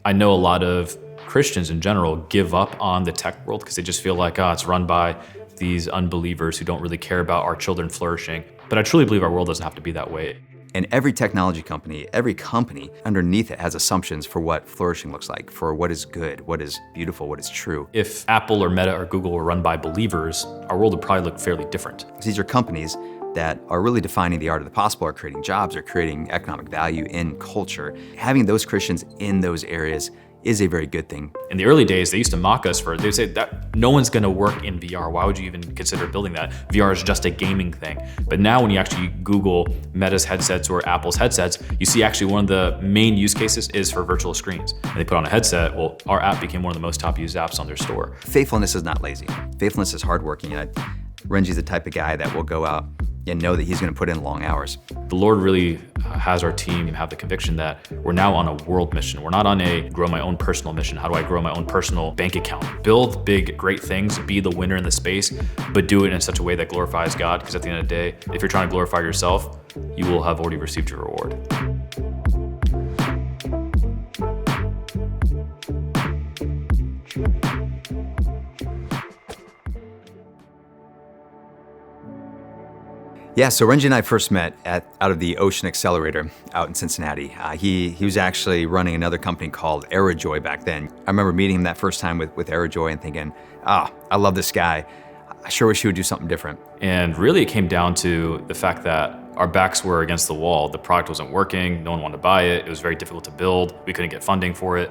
I know a lot of Christians in general give up on the tech world because they just feel like, it's run by these unbelievers who don't really care about our children flourishing. But I truly believe our world doesn't have to be that way. And every technology company, every company underneath it has assumptions for what flourishing looks like, for what is good, what is beautiful, what is true. If Apple or Meta or Google were run by believers, our world would probably look fairly different. These are companies that are really defining the art of the possible, are creating jobs, are creating economic value in culture. Having those Christians in those areas is a very good thing. In the early days, they used to mock us for, they would say that no one's gonna work in VR. Why would you even consider building that? VR is just a gaming thing. But now when you actually Google Meta's headsets or Apple's headsets, you see actually one of the main use cases is for virtual screens. And they put on a headset, well, our app became one of the most top used apps on their store. Faithfulness is not lazy. Faithfulness is hardworking. Renji's the type of guy that will go out and know that he's gonna put in long hours. The Lord really has our team have the conviction that we're now on a world mission. We're not on a grow my own personal mission. How do I grow my own personal bank account? Build big, great things, be the winner in the space, but do it in such a way that glorifies God. Because at the end of the day, if you're trying to glorify yourself, you will have already received your reward. Yeah, so Renji and I first met out of the Ocean Accelerator out in Cincinnati. He was actually running another company called Aerojoy back then. I remember meeting him that first time with Aerojoy and thinking, I love this guy. I sure wish he would do something different. And really it came down to the fact that our backs were against the wall. The product wasn't working, no one wanted to buy it. It was very difficult to build. We couldn't get funding for it.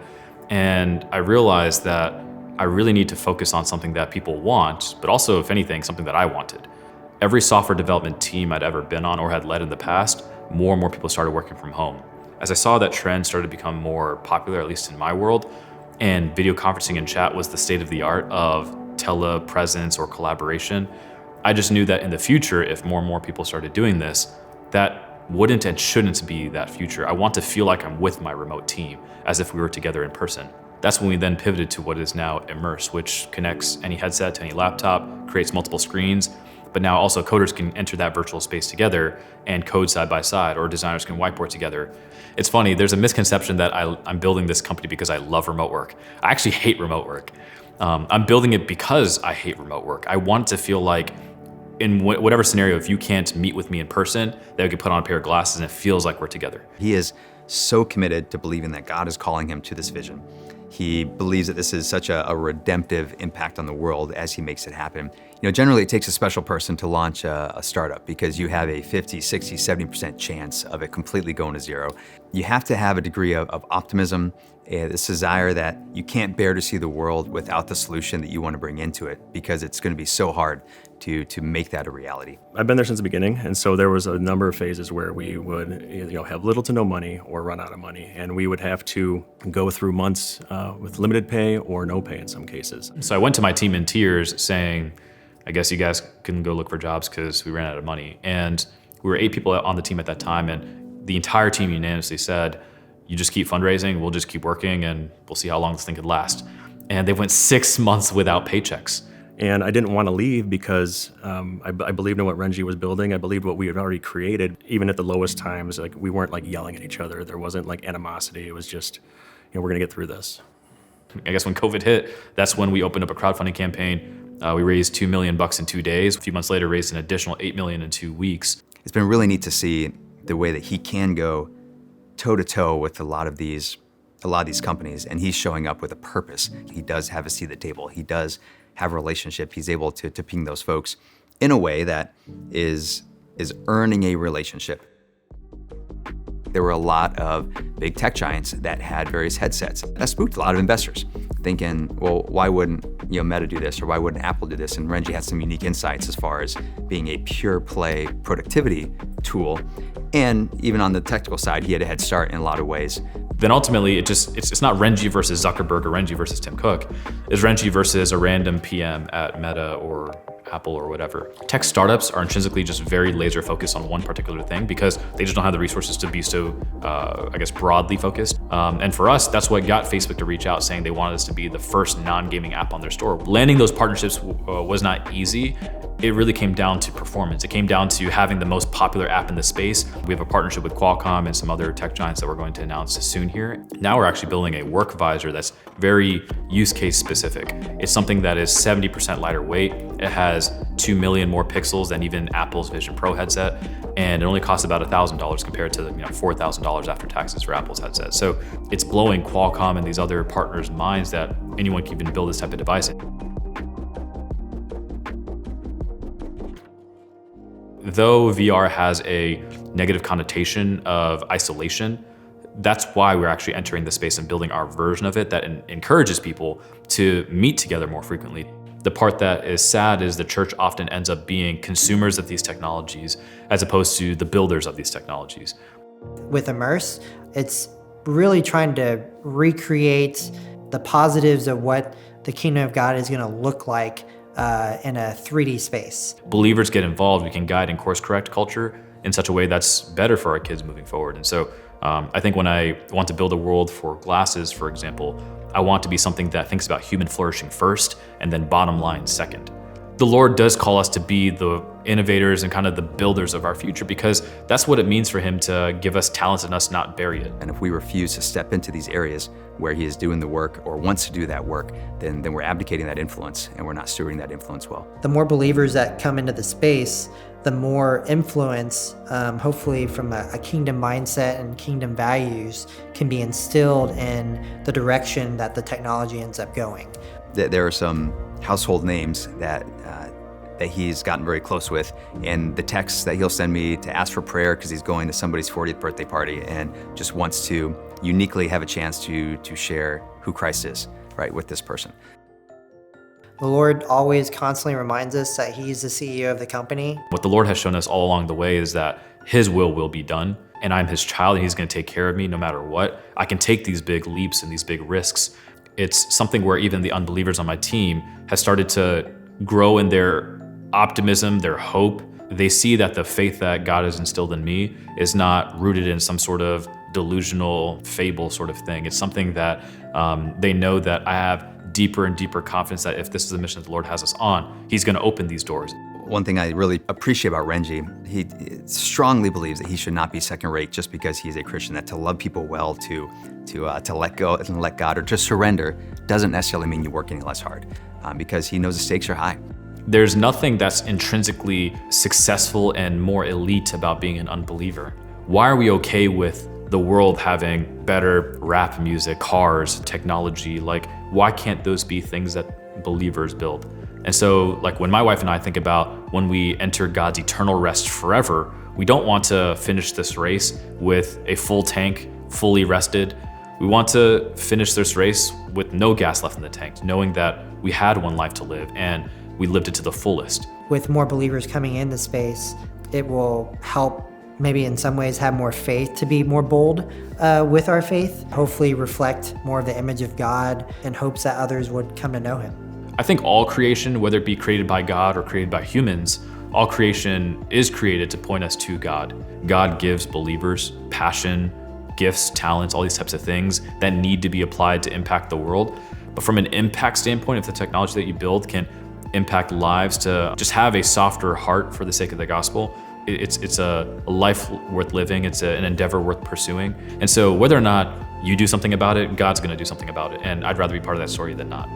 And I realized that I really need to focus on something that people want, but also, if anything, something that I wanted. Every software development team I'd ever been on or had led in the past, more and more people started working from home. As I saw that trend started to become more popular, at least in my world, and video conferencing and chat was the state of the art of telepresence or collaboration, I just knew that in the future, if more and more people started doing this, that wouldn't and shouldn't be that future. I want to feel like I'm with my remote team, as if we were together in person. That's when we then pivoted to what is now Immersed, which connects any headset to any laptop, creates multiple screens, but now also coders can enter that virtual space together and code side by side, or designers can whiteboard together. It's funny, there's a misconception that I'm building this company because I love remote work. I actually hate remote work. I'm building it because I hate remote work. I want it to feel like in whatever scenario, if you can't meet with me in person, that we can put on a pair of glasses and it feels like we're together. He is so committed to believing that God is calling him to this vision. He believes that this is such a redemptive impact on the world as he makes it happen. You know, generally it takes a special person to launch a startup because you have a 50, 60, 70% chance of it completely going to zero. You have to have a degree of optimism, this desire that you can't bear to see the world without the solution that you want to bring into it, because it's going to be so hard to make that a reality. I've been there since the beginning, and so there was a number of phases where we would have little to no money or run out of money, and we would have to go through months with limited pay or no pay in some cases. So I went to my team in tears saying, I guess you guys can go look for jobs because we ran out of money. And we were 8 people on the team at that time, and the entire team unanimously said, you just keep fundraising, we'll just keep working, and we'll see how long this thing could last. And they went 6 months without paychecks. And I didn't want to leave because I believed in what Renji was building. I believed what we had already created. Even at the lowest times, like, we weren't like yelling at each other. There wasn't like animosity. It was just, we're gonna get through this. I guess when COVID hit, that's when we opened up a crowdfunding campaign. We raised $2 million in 2 days. A few months later, raised an additional $8 million in 2 weeks. It's been really neat to see the way that he can go toe to toe with a lot of these companies, and he's showing up with a purpose. He does have a seat at the table. He does have a relationship. He's able to ping those folks in a way that is earning a relationship. There were a lot of big tech giants that had various headsets. That spooked a lot of investors, thinking, well, why wouldn't Meta do this, or why wouldn't Apple do this? And Renji had some unique insights as far as being a pure play productivity tool. And even on the technical side, he had a head start in a lot of ways. Then ultimately, it's not Renji versus Zuckerberg or Renji versus Tim Cook. It's Renji versus a random PM at Meta or Apple or whatever. Tech startups are intrinsically just very laser focused on one particular thing because they just don't have the resources to be so, broadly focused. And for us, that's what got Facebook to reach out, saying they wanted us to be the first non-gaming app on their store. Landing those partnerships was not easy, It really came down to performance. It came down to having the most popular app in the space. We have a partnership with Qualcomm and some other tech giants that we're going to announce soon here. Now we're actually building a work visor that's very use case specific. It's something that is 70% lighter weight. It has 2 million more pixels than even Apple's Vision Pro headset. And it only costs about $1,000 compared to $4,000 after taxes for Apple's headset. So it's blowing Qualcomm and these other partners' minds that anyone can even build this type of device. Though VR has a negative connotation of isolation, that's why we're actually entering the space and building our version of it that encourages people to meet together more frequently. The part that is sad is the church often ends up being consumers of these technologies as opposed to the builders of these technologies. With Immersed, it's really trying to recreate the positives of what the kingdom of God is going to look like in a 3D space. Believers get involved, we can guide and course correct culture in such a way that's better for our kids moving forward. And so I think when I want to build a world for glasses, for example, I want to be something that thinks about human flourishing first and then bottom line second. The Lord does call us to be the innovators and kind of the builders of our future because that's what it means for him to give us talents and us not bury it. And if we refuse to step into these areas where he is doing the work or wants to do that work, then we're abdicating that influence and we're not stewarding that influence well. The more believers that come into the space, the more influence, hopefully from a kingdom mindset and kingdom values, can be instilled in the direction that the technology ends up going. There are some household names that he's gotten very close with, and the texts that he'll send me to ask for prayer because he's going to somebody's 40th birthday party and just wants to uniquely have a chance to share who Christ is, right, with this person. The Lord always constantly reminds us that he's the CEO of the company. What the Lord has shown us all along the way is that his will be done, and I'm his child and he's going to take care of me no matter what. I can take these big leaps and these big risks. It's something where even the unbelievers on my team have started to grow in their optimism, their hope. They see that the faith that God has instilled in me is not rooted in some sort of delusional fable sort of thing. It's something that they know that I have deeper and deeper confidence that if this is the mission that the Lord has us on, he's going to open these doors. One thing I really appreciate about Renji, he strongly believes that he should not be second rate just because he's a Christian, that to love people well, to let go and let God, or to surrender, doesn't necessarily mean you work any less hard, because he knows the stakes are high. There's nothing that's intrinsically successful and more elite about being an unbeliever. Why are we okay with the world having better rap music, cars, technology? Like, why can't those be things that believers build? And so, like, when my wife and I think about when we enter God's eternal rest forever, we don't want to finish this race with a full tank, fully rested. We want to finish this race with no gas left in the tank, knowing that we had one life to live and we lived it to the fullest. With more believers coming into space, it will help maybe in some ways have more faith to be more bold with our faith, hopefully reflect more of the image of God in hopes that others would come to know him. I think all creation, whether it be created by God or created by humans, all creation is created to point us to God. God gives believers passion, gifts, talents, all these types of things that need to be applied to impact the world. But from an impact standpoint, if the technology that you build can impact lives, to just have a softer heart for the sake of the gospel, it's a life worth living. It's an endeavor worth pursuing. And so whether or not you do something about it, God's going to do something about it. And I'd rather be part of that story than not.